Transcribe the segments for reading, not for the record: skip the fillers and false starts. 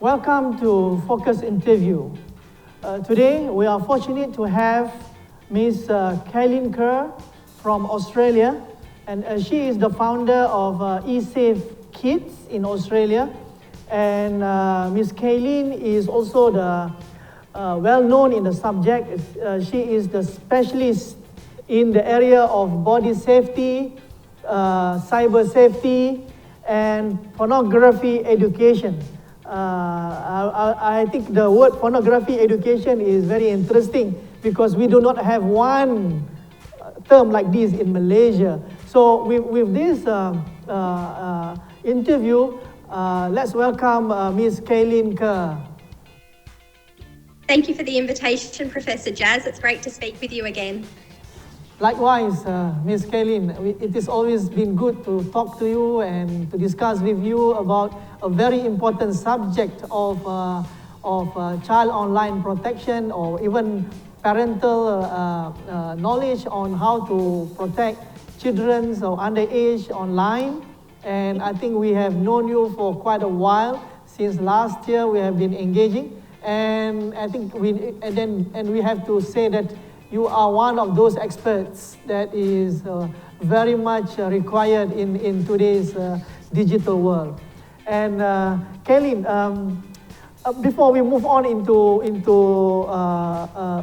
Welcome to Focus Interview. Today we are fortunate to have Ms. Kaylin Kerr from Australia, and she is the founder of eSafe Kids in Australia. And Ms. Kaylin is also the well known in the subject. She is the specialist in the area of body safety, cyber safety, and pornography education. I think the word pornography education is very interesting because we do not have one term like this in Malaysia. So with this interview, let's welcome Ms. Kaylin Kerr. Thank you for the invitation, Professor Jazz. It's great to speak with you again. Likewise, Ms. Kaylin, it has always been good to talk to you and to discuss with you about a very important subject of child online protection, or even parental knowledge on how to protect children or underage online. And I think we have known you for quite a while. Since last year, we have been engaging, and I think we have to say that you are one of those experts that is very much required in today's digital world. And Kaylin, before we move on into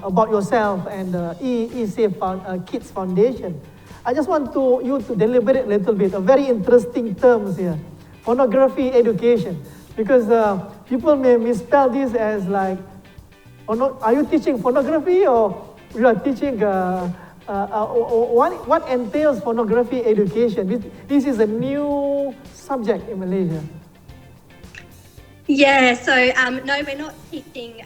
about yourself and the eSafe Kids Foundation, I just want you to deliberate a little bit. A very interesting terms here, pornography education, because people may misspell this as like, are you teaching pornography, or you are teaching what entails pornography education? This is a new subject in Malaysia. Yeah, so no, we're not teaching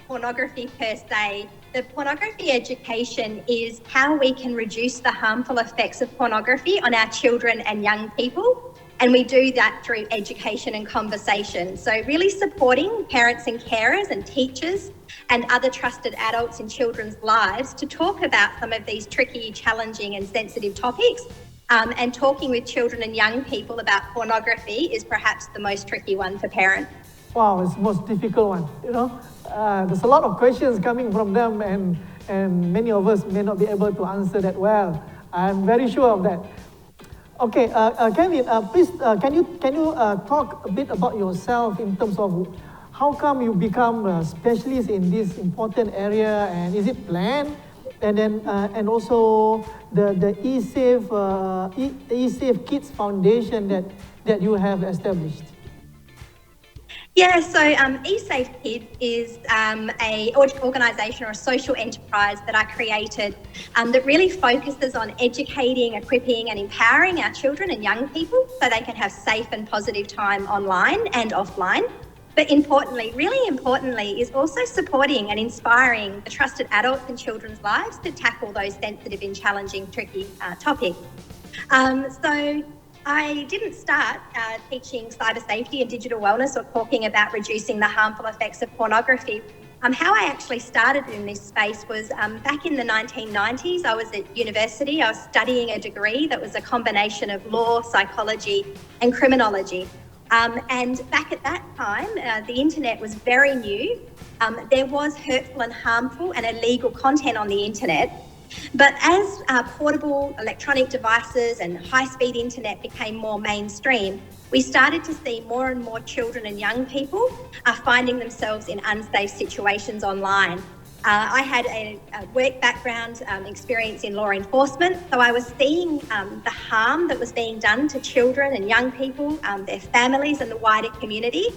pornography per se. The pornography education is how we can reduce the harmful effects of pornography on our children and young people. And we do that through education and conversation. So really supporting parents and carers and teachers and other trusted adults in children's lives to talk about some of these tricky, challenging and sensitive topics. And talking with children and young people about pornography is perhaps the most tricky one for parents. Wow, it's the most difficult one. There's a lot of questions coming from them, and many of us may not be able to answer that well. I'm very sure of that. Okay, Kaylin, please, can you talk a bit about yourself in terms of how come you become a specialist in this important area, and is it planned? And then, and also the eSafe Kids Foundation that you have established. Yeah, so eSafe Kids is an organisation or a social enterprise that I created that really focuses on educating, equipping and empowering our children and young people so they can have safe and positive time online and offline. But really importantly, is also supporting and inspiring the trusted adults in children's lives to tackle those sensitive and challenging, tricky topics. So I didn't start teaching cyber safety and digital wellness or talking about reducing the harmful effects of pornography. How I actually started in this space was back in the 1990s. I was at university. I was studying a degree that was a combination of law, psychology and criminology. And back at that time, the internet was very new. There was hurtful and harmful and illegal content on the internet. But as portable electronic devices and high-speed internet became more mainstream, we started to see more and more children and young people finding themselves in unsafe situations online. I had a work background experience in law enforcement, so I was seeing the harm that was being done to children and young people, their families and the wider community.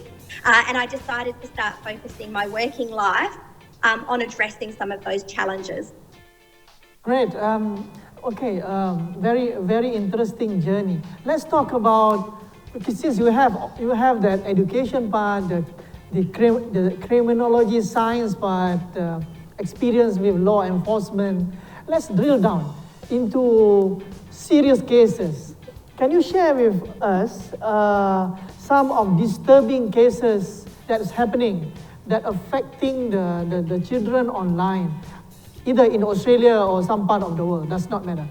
And I decided to start focusing my working life on addressing some of those challenges. Great. Okay. Very, very interesting journey. Let's talk about, since you have that education part, the criminology science part, experience with law enforcement. Let's drill down into serious cases. Can you share with us some of disturbing cases that is happening that affecting the children online, either in Australia or some part of the world? Does not matter.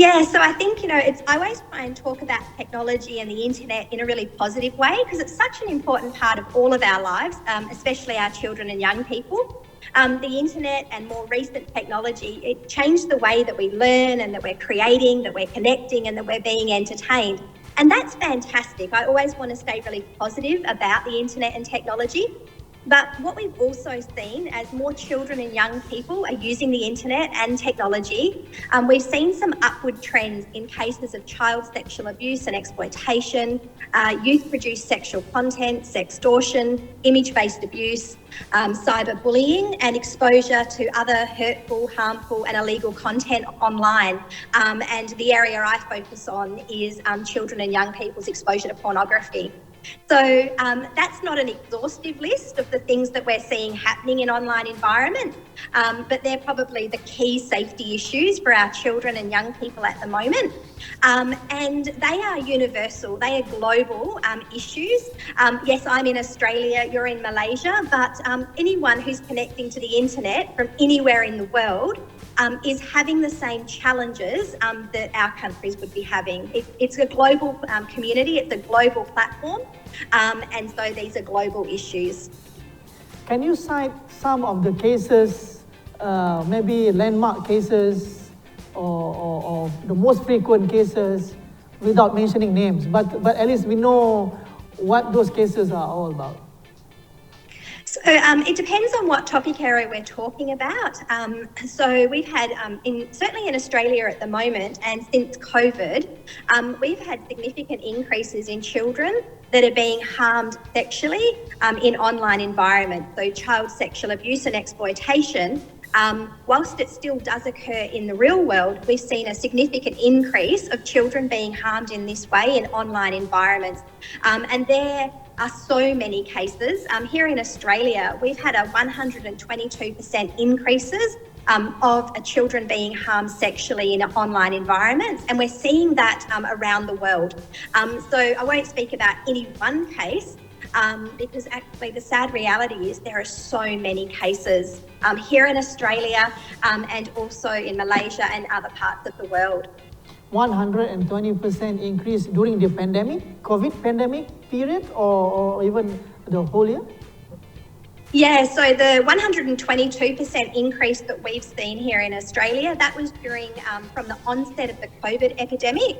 Yeah, so I think, I always try and talk about technology and the internet in a really positive way because it's such an important part of all of our lives, especially our children and young people. The internet and more recent technology, it changed the way that we learn and that we're creating, that we're connecting and that we're being entertained. And that's fantastic. I always want to stay really positive about the internet and technology. But what we've also seen as more children and young people are using the internet and technology, we've seen some upward trends in cases of child sexual abuse and exploitation, youth-produced sexual content, sextortion, image-based abuse, cyberbullying and exposure to other hurtful, harmful and illegal content online. And the area I focus on is children and young people's exposure to pornography. So that's not an exhaustive list of the things that we're seeing happening in online environment, but they're probably the key safety issues for our children and young people at the moment. And they are universal, they are global issues. Yes, I'm in Australia, you're in Malaysia, but anyone who's connecting to the internet from anywhere in the world is having the same challenges that our countries would be having. It's a global community, it's a global platform, and so these are global issues. Can you cite some of the cases, maybe landmark cases or the most frequent cases without mentioning names, but at least we know what those cases are all about? So it depends on what topic area we're talking about. So we've had, certainly in Australia at the moment, and since COVID, we've had significant increases in children that are being harmed sexually in online environments. So child sexual abuse and exploitation, whilst it still does occur in the real world, we've seen a significant increase of children being harmed in this way in online environments. And there are so many cases. Here in Australia, we've had a 122% increases of children being harmed sexually in online environments, and we're seeing that around the world. So I won't speak about any one case, because actually the sad reality is there are so many cases here in Australia and also in Malaysia and other parts of the world. 120% increase during the pandemic, COVID pandemic period, or even the whole year? Yeah, so the 122% increase that we've seen here in Australia, that was during from the onset of the COVID epidemic.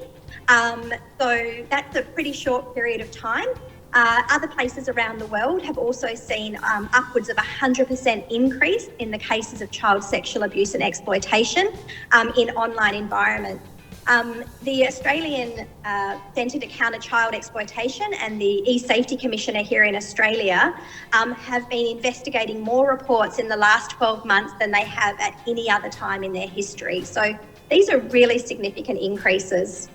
So that's a pretty short period of time. Other places around the world have also seen upwards of 100% increase in the cases of child sexual abuse and exploitation in online environments. The Australian Centre to Counter Child Exploitation and the E-Safety Commissioner here in Australia have been investigating more reports in the last 12 months than they have at any other time in their history. So these are really significant increases.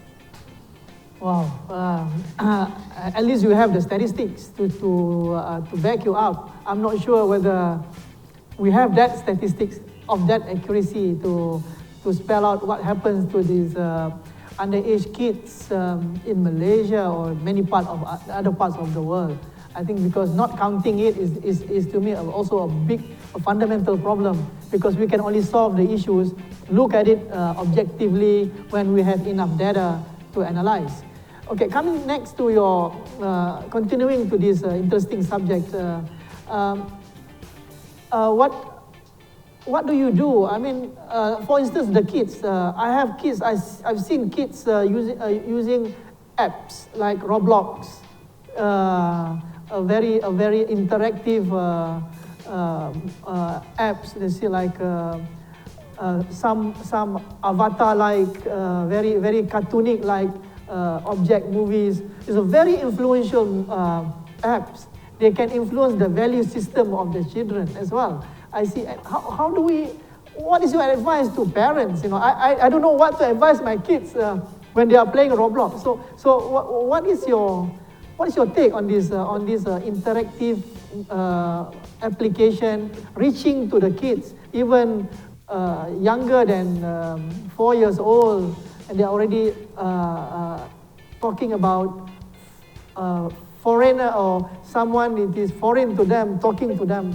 Wow, at least you have the statistics to back you up. I'm not sure whether we have that statistics of that accuracy to spell out what happens to these underage kids in Malaysia or many other parts of the world. I think because not counting it is to me also a fundamental problem, because we can only solve the issues, look at it objectively when we have enough data to analyze. Okay, coming next to your, continuing to this interesting subject, what do you do? I mean, for instance, the kids. I have kids. I've seen kids using apps like Roblox, a very interactive apps. They see like some avatar-like, very cartoonic-like object movies. It's a very influential apps. They can influence the value system of the children as well. I see. How do we? What is your advice to parents? You know, I don't know what to advise my kids when they are playing Roblox. So what is your take on this interactive application reaching to the kids, even younger than 4 years old, and they're already talking about foreigner or someone it is foreign to them talking to them.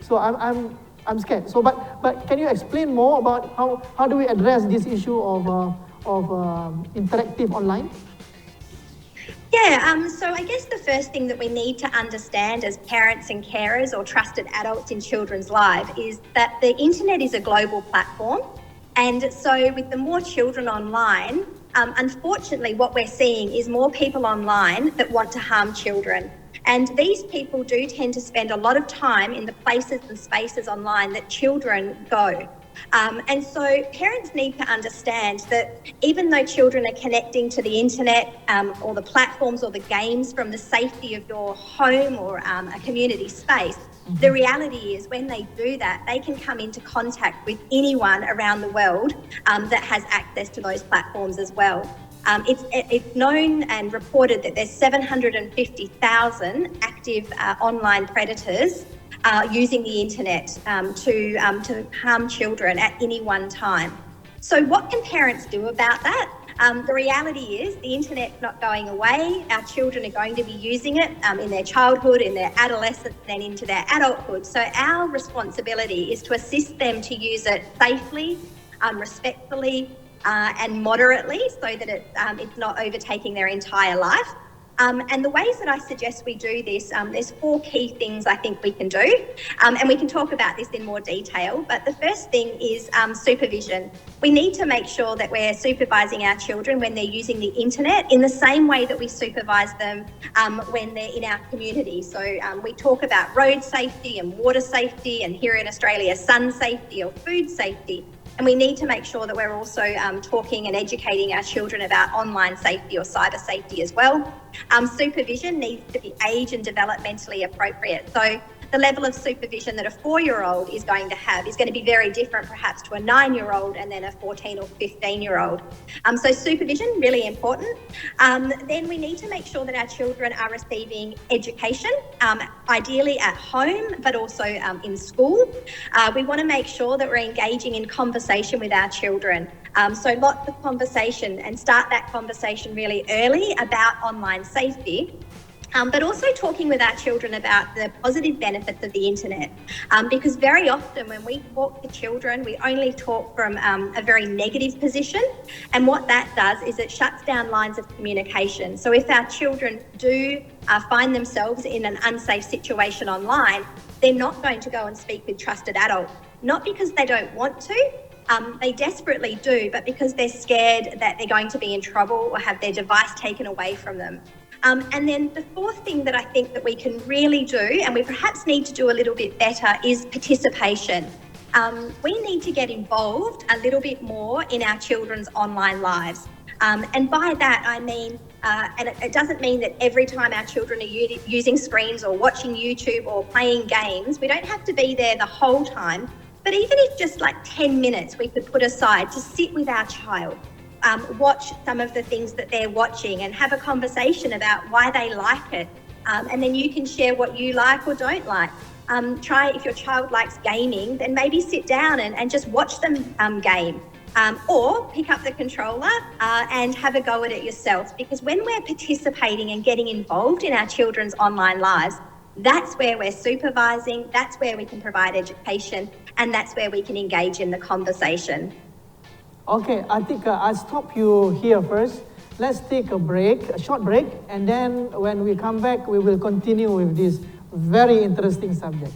So I'm scared. So but can you explain more about how do we address this issue interactive online? Yeah, so I guess the first thing that we need to understand as parents and carers or trusted adults in children's lives is that the internet is a global platform. And so with the more children online, unfortunately what we're seeing is more people online that want to harm children. And these people do tend to spend a lot of time in the places and spaces online that children go. And so parents need to understand that even though children are connecting to the internet or the platforms or the games from the safety of your home or a community space, the reality is when they do that, they can come into contact with anyone around the world that has access to those platforms as well. It's known and reported that there's 750,000 active online predators using the internet to harm children at any one time. So what can parents do about that? The reality is the internet's not going away. Our children are going to be using it in their childhood, in their adolescence, and into their adulthood. So our responsibility is to assist them to use it safely, respectfully, and moderately, so that it's not overtaking their entire life. And the ways that I suggest we do this, there's 4 key things I think we can do, and we can talk about this in more detail. But the first thing is supervision. We need to make sure that we're supervising our children when they're using the internet in the same way that we supervise them when they're in our community. So we talk about road safety and water safety, and here in Australia, sun safety or food safety. And we need to make sure that we're also talking and educating our children about online safety or cyber safety as well. Supervision needs to be age and developmentally appropriate. So the level of supervision that a 4-year-old is going to have is going to be very different perhaps to a 9-year-old and then a 14 or 15-year-old. So supervision, really important. Then we need to make sure that our children are receiving education, ideally at home, but also in school. We want to make sure that we're engaging in conversation with our children. So lots of conversation, and start that conversation really early about online safety. But also talking with our children about the positive benefits of the internet, because very often when we talk to children, we only talk from a very negative position, and what that does is it shuts down lines of communication. So if our children do find themselves in an unsafe situation online, they're not going to go and speak with trusted adults, not because they don't want to. They desperately do, but because they're scared that they're going to be in trouble or have their device taken away from them. And then the 4th thing that I think that we can really do, and we perhaps need to do a little bit better, is participation. We need to get involved a little bit more in our children's online lives. And by that, I mean, and it doesn't mean that every time our children are using screens or watching YouTube or playing games, we don't have to be there the whole time. But even if just like 10 minutes we could put aside to sit with our child, watch some of the things that they're watching and have a conversation about why they like it. And then you can share what you like or don't like. Try, if your child likes gaming, then maybe sit down and just watch them game. Or pick up the controller and have a go at it yourself. Because when we're participating and getting involved in our children's online lives, that's where we're supervising, that's where we can provide education, and that's where we can engage in the conversation. Okay, I think I'll stop you here first. Let's take a break, a short break, and then when we come back, we will continue with this very interesting subject.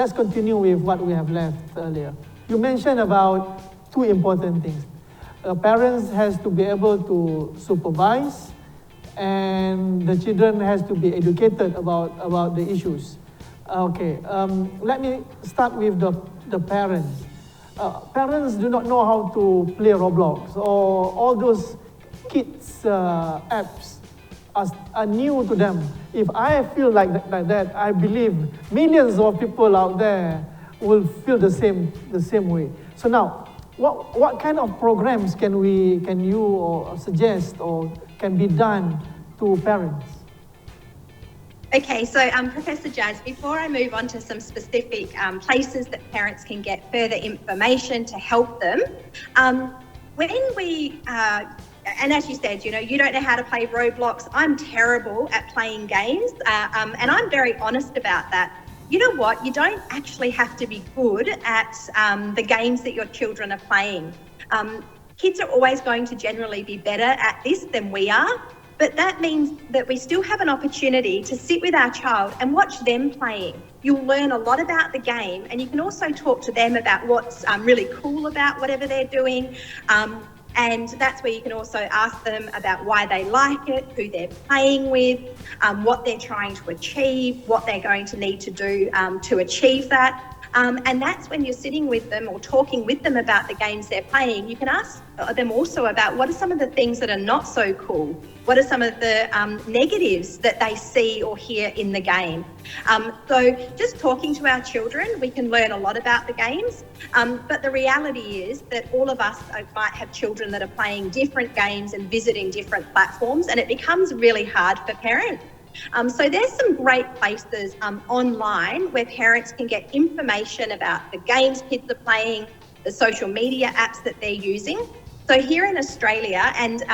let's continue with what we have left earlier. You mentioned about two important things. Parents has to be able to supervise, and the children has to be educated about the issues. Okay, let me start with the parents. Parents do not know how to play Roblox or all those kids apps are new to them. If I feel like that, I believe millions of people out there will feel the same way. So now, what kind of programs can you or suggest or can be done to parents? Okay, so Professor Jazz, before I move on to some specific places that parents can get further information to help them, when we, and as you said, you don't know how to play Roblox. I'm terrible at playing games, and I'm very honest about that. You know what? You don't actually have to be good at the games that your children are playing. Kids are always going to generally be better at this than we are, but that means that we still have an opportunity to sit with our child and watch them playing. You'll learn a lot about the game, and you can also talk to them about what's really cool about whatever they're doing. And that's where you can also ask them about why they like it, who they're playing with, what they're trying to achieve, what they're going to need to do to achieve that. And that's when you're sitting with them or talking with them about the games they're playing. You can ask them also about what are some of the things that are not so cool? What are some of the negatives that they see or hear in the game? So just talking to our children, we can learn a lot about the games. But the reality is that all of us might have children that are playing different games and visiting different platforms, and it becomes really hard for parents. So there's some great places online where parents can get information about the games kids are playing, the social media apps that they're using. So here in Australia, and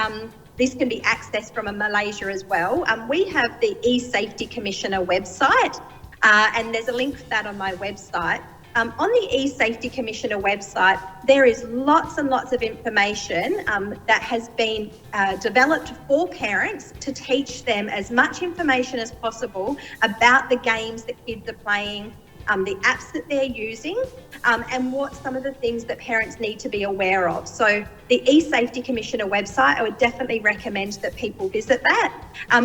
this can be accessed from Malaysia as well, we have the eSafety Commissioner website, and there's a link for that on my website. On the eSafety Commissioner website, there is lots and lots of information that has been developed for parents to teach them as much information as possible about the games that kids are playing, the apps that they're using, and what some of the things that parents need to be aware of. So the eSafety Commissioner website, I would definitely recommend that people visit that.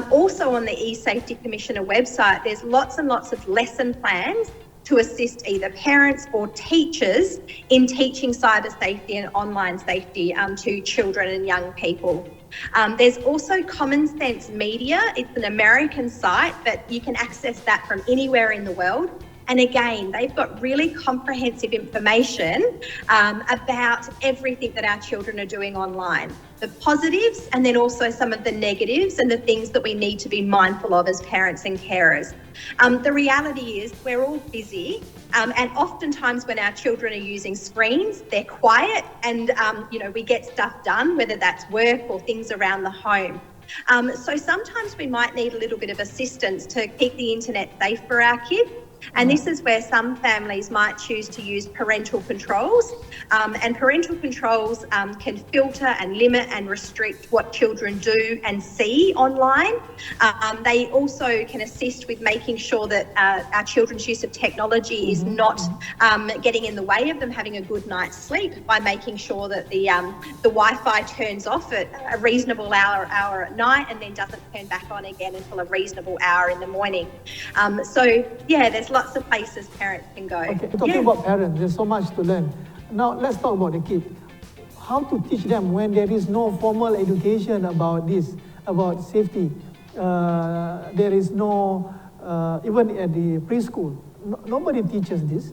Also on the eSafety Commissioner website, there's lots and lots of lesson plans to assist either parents or teachers in teaching cyber safety and online safety to children and young people. There's also Common Sense Media. It's an American site, but you can access that from anywhere in the world. And again, they've got really comprehensive information about everything that our children are doing online, the positives and then also some of the negatives and the things that we need to be mindful of as parents and carers. The reality is we're all busy, and oftentimes when our children are using screens, they're quiet and, we get stuff done, whether that's work or things around the home. So sometimes we might need a little bit of assistance to keep the internet safe for our kids. And this is where some families might choose to use parental controls, and parental controls can filter and limit and restrict what children do and see online. They also can assist with making sure that our children's use of technology is not getting in the way of them having a good night's sleep by making sure that the Wi-Fi turns off at a reasonable hour at night and then doesn't turn back on again until a reasonable hour in the morning. There's lots of places parents can go. Okay, talking about parents, there's so much to learn. Now let's talk about the kids. How to teach them when there is no formal education about this, about safety. There is no, even at the preschool, nobody teaches this.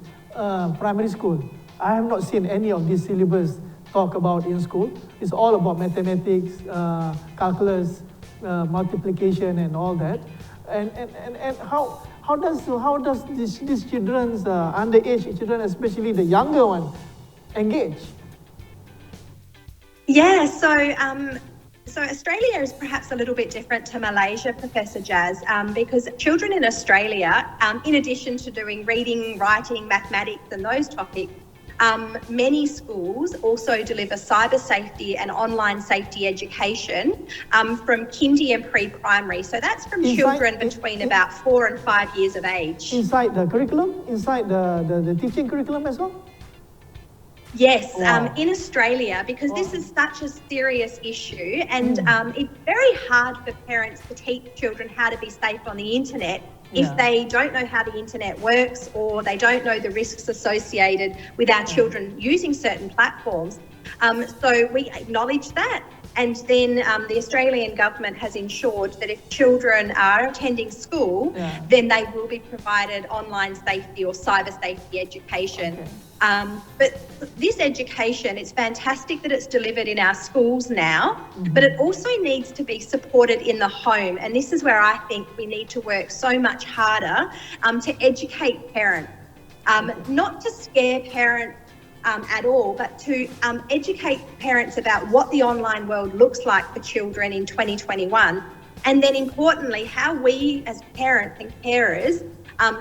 Primary school, I have not seen any of this syllabus talk about in school. It's all about mathematics, calculus, multiplication and all that. And how does these children's underage children, especially the younger one, engage? Yeah, so Australia is perhaps a little bit different to Malaysia, Professor Jazz, because children in Australia, in addition to doing reading, writing, mathematics and those topics, Many schools also deliver cyber safety and online safety education from kindy and pre-primary. So that's from children between about 4 and 5 years of age. Inside the curriculum? Inside the teaching curriculum as well? Yes, in Australia, because this is such a serious issue, and it's very hard for parents to teach children how to be safe on the internet if they don't know how the internet works or they don't know the risks associated with our children using certain platforms. So we acknowledge that. And then the Australian government has ensured that if children are attending school, then they will be provided online safety or cyber safety education. But this education, it's fantastic that it's delivered in our schools now, but it also needs to be supported in the home. And this is where I think we need to work so much harder to educate parents, not to scare parents at all, but to educate parents about what the online world looks like for children in 2021. And then importantly, how we as parents and carers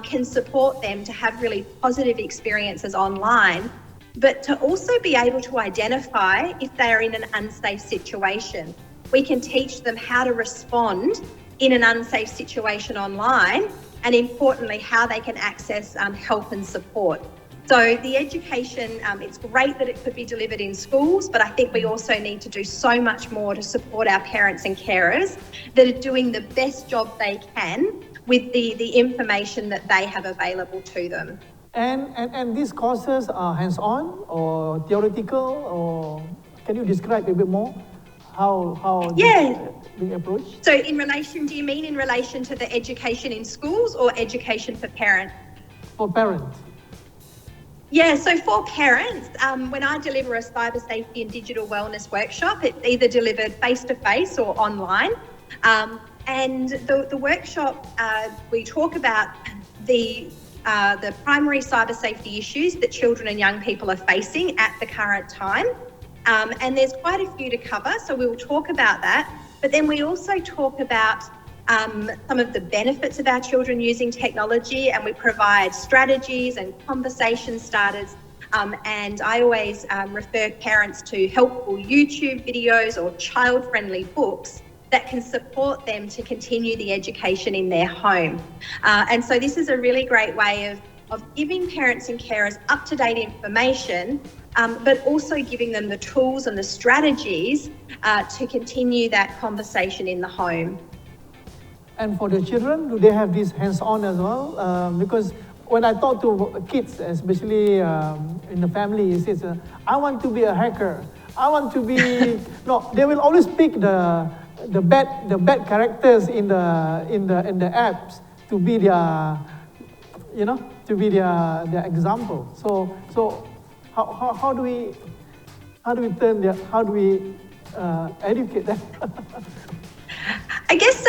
can support them to have really positive experiences online, but to also be able to identify if they are in an unsafe situation. We can teach them how to respond in an unsafe situation online, and importantly, how they can access help and support. So the education, it's great that it could be delivered in schools, but I think we also need to do so much more to support our parents and carers that are doing the best job they can with the information that they have available to them. And these courses are hands-on or theoretical, or can you describe a bit more how being approached? So in relation, do you mean in relation to the education in schools or education for parents? For parents. Yeah, so for parents, when I deliver a cyber safety and digital wellness workshop, it's either delivered face-to-face or online. And the workshop, we talk about the primary cyber safety issues that children and young people are facing at the current time. And there's quite a few to cover, so we will talk about that. But then we also talk about some of the benefits of our children using technology, and we provide strategies and conversation starters. And I always refer parents to helpful YouTube videos or child-friendly books that can support them to continue the education in their home. And so this is a really great way of giving parents and carers up-to-date information, but also giving them the tools and the strategies to continue that conversation in the home. And for the children, do they have this hands-on as well? Because when I talk to kids, especially in the family, it says, I want to be a hacker. I want to be, no, they will always pick the bad characters in the apps to be their, to be their example. So how do we educate them? I guess,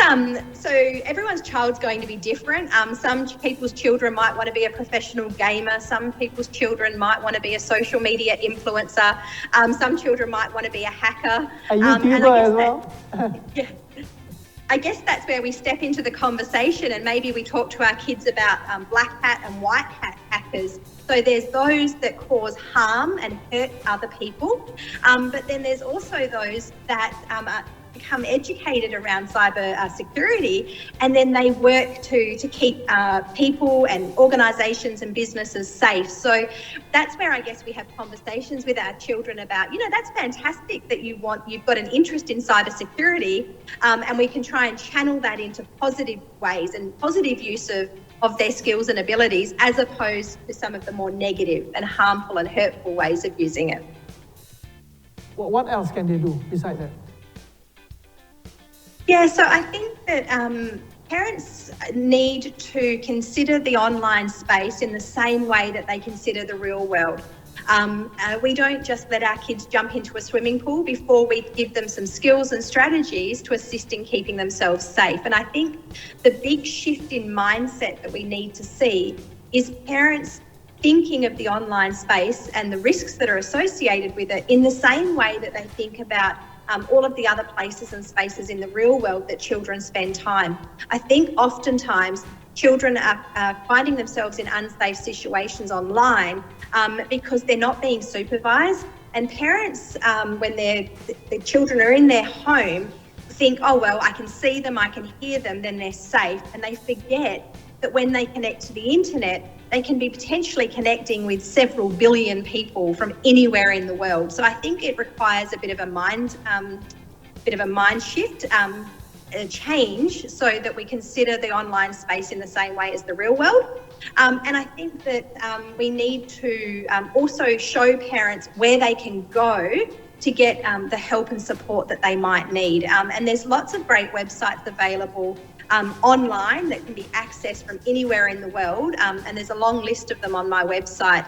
so everyone's child's going to be different. Some people's children might want to be a professional gamer. Some people's children might want to be a social media influencer. Some children might want to be a hacker. A YouTuber as well. Yeah. I guess that's where we step into the conversation, and maybe we talk to our kids about black hat and white hat hackers. So there's those that cause harm and hurt other people, but then there's also those that become educated around cyber security, and then they work to keep people and organisations and businesses safe. So that's where I guess we have conversations with our children about, that's fantastic that you've got an interest in cyber security, and we can try and channel that into positive ways and positive use of their skills and abilities, as opposed to some of the more negative and harmful and hurtful ways of using it. What else can they do besides that? Yeah, so I think that parents need to consider the online space in the same way that they consider the real world. We don't just let our kids jump into a swimming pool before we give them some skills and strategies to assist in keeping themselves safe. And I think the big shift in mindset that we need to see is parents thinking of the online space and the risks that are associated with it in the same way that they think about all of the other places and spaces in the real world that children spend time. I think oftentimes children are finding themselves in unsafe situations online because they're not being supervised. And parents, when the children are in their home, think, oh, well, I can see them, I can hear them, then they're safe. And they forget that when they connect to the internet, they can be potentially connecting with several billion people from anywhere in the world. So I think it requires a bit of a mind shift, a change, so that we consider the online space in the same way as the real world. And I think that we need to also show parents where they can go to get the help and support that they might need. And there's lots of great websites available online that can be accessed from anywhere in the world. And there's a long list of them on my website.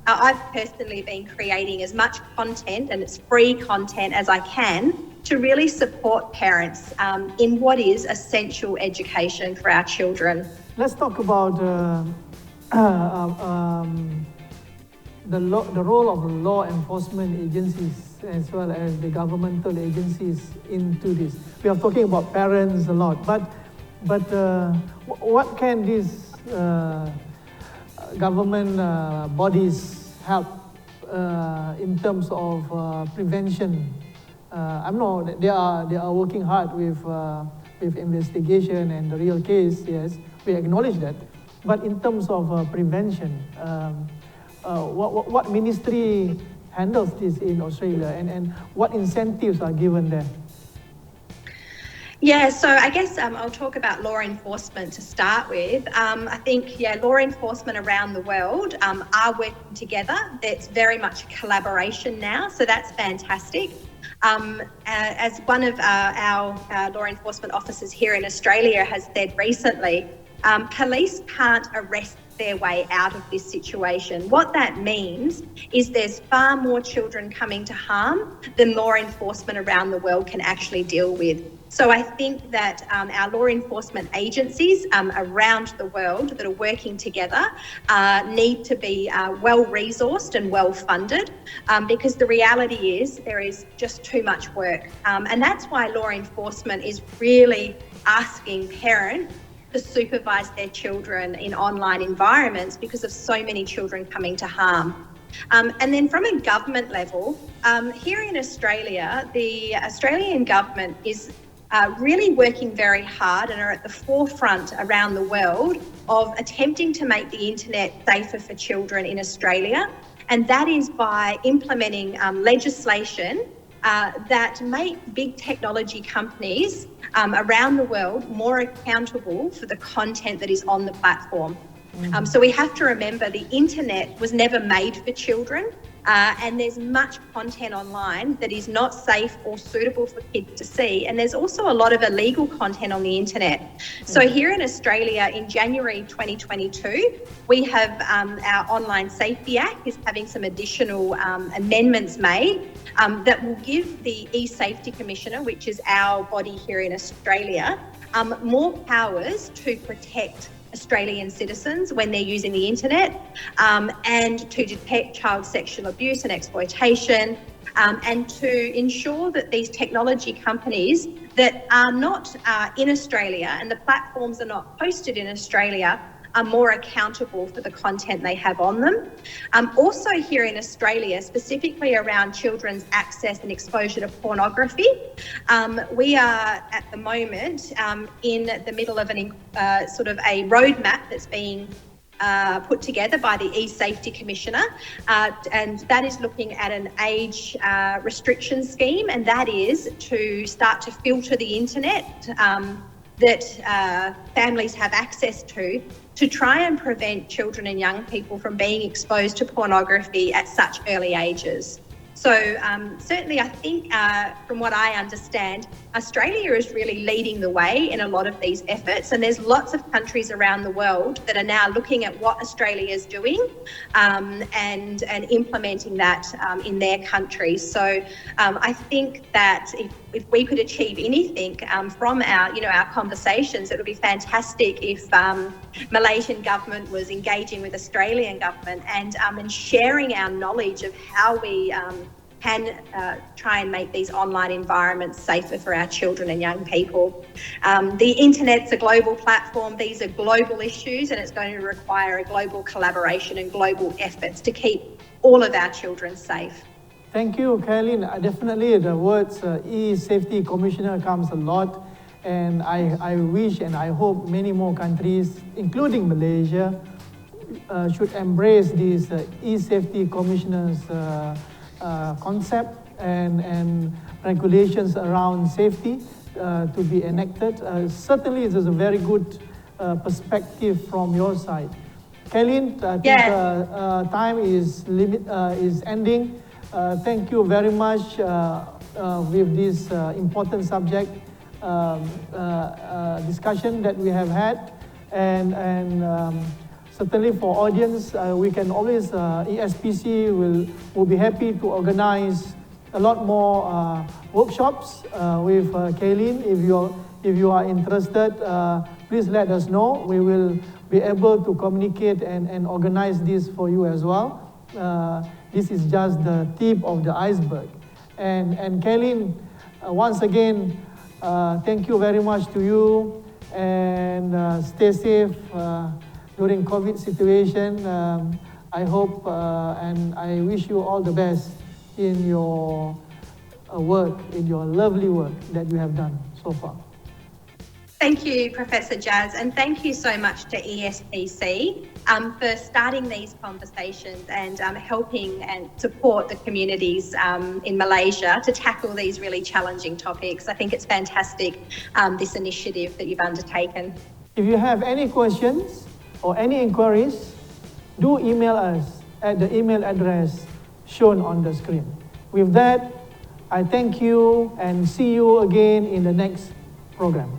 I've personally been creating as much content, and it's free content, as I can to really support parents in what is essential education for our children. Let's talk about the role of law enforcement agencies as well as the governmental agencies into this. We are talking about parents a lot, but what can these government bodies help in terms of prevention? I know that they are working hard with investigation and the real case. Yes, we acknowledge that. But in terms of prevention, what ministry handles this in Australia, and what incentives are given there? Yeah, so I guess I'll talk about law enforcement to start with. I think, law enforcement around the world are working together. It's very much a collaboration now, so that's fantastic. As one of our law enforcement officers here in Australia has said recently, police can't arrest their way out of this situation. What that means is there's far more children coming to harm than law enforcement around the world can actually deal with. So I think that our law enforcement agencies around the world that are working together need to be well-resourced and well-funded, because the reality is there is just too much work. And that's why law enforcement is really asking parents to supervise their children in online environments because of so many children coming to harm. And then from a government level, here in Australia, the Australian government is really working very hard and are at the forefront around the world of attempting to make the internet safer for children in Australia. And that is by implementing legislation that make big technology companies around the world more accountable for the content that is on the platform. So we have to remember the internet was never made for children, and there's much content online that is not safe or suitable for kids to see. And there's also a lot of illegal content on the internet. So here in Australia in January 2022, we have our Online Safety Act is having some additional amendments made that will give the E-Safety Commissioner, which is our body here in Australia, more powers to protect Australian citizens when they're using the internet, and to detect child sexual abuse and exploitation, and to ensure that these technology companies that are not in Australia and the platforms are not hosted in Australia are more accountable for the content they have on them. Also here in Australia, specifically around children's access and exposure to pornography, we are at the moment in the middle of sort of a roadmap that's being put together by the E-Safety Commissioner, and that is looking at an age restriction scheme, and that is to start to filter the internet that families have access to try and prevent children and young people from being exposed to pornography at such early ages. So certainly I think from what I understand, Australia is really leading the way in a lot of these efforts, and there's lots of countries around the world that are now looking at what Australia is doing and implementing that in their countries. So I think that if we could achieve anything from our conversations, it would be fantastic if Malaysian government was engaging with Australian government and sharing our knowledge of how can try and make these online environments safer for our children and young people. The internet's a global platform. These are global issues, and it's going to require a global collaboration and global efforts to keep all of our children safe. Thank you, Kaylin. Definitely the words e-safety commissioner comes a lot, and I wish and I hope many more countries, including Malaysia, should embrace this e-safety commissioner's concept and regulations around safety to be enacted. Certainly, it is a very good perspective from your side. Kaylin, I think time is ending. Thank you very much with this important subject discussion that we have had, and certainly for audience, we can always, ESPC will be happy to organize a lot more workshops with Kaylin. If you are interested, please let us know. We will be able to communicate and organize this for you as well. This is just the tip of the iceberg. And Kaylin, once again, thank you very much to you, and stay safe during COVID situation. I hope and I wish you all the best in your work, in your lovely work that you have done so far. Thank you, Professor Jazz, and thank you so much to ESPC for starting these conversations and helping and support the communities in Malaysia to tackle these really challenging topics. I think it's fantastic, this initiative that you've undertaken. If you have any questions or any inquiries, do email us at the email address shown on the screen. With that, I thank you and see you again in the next program.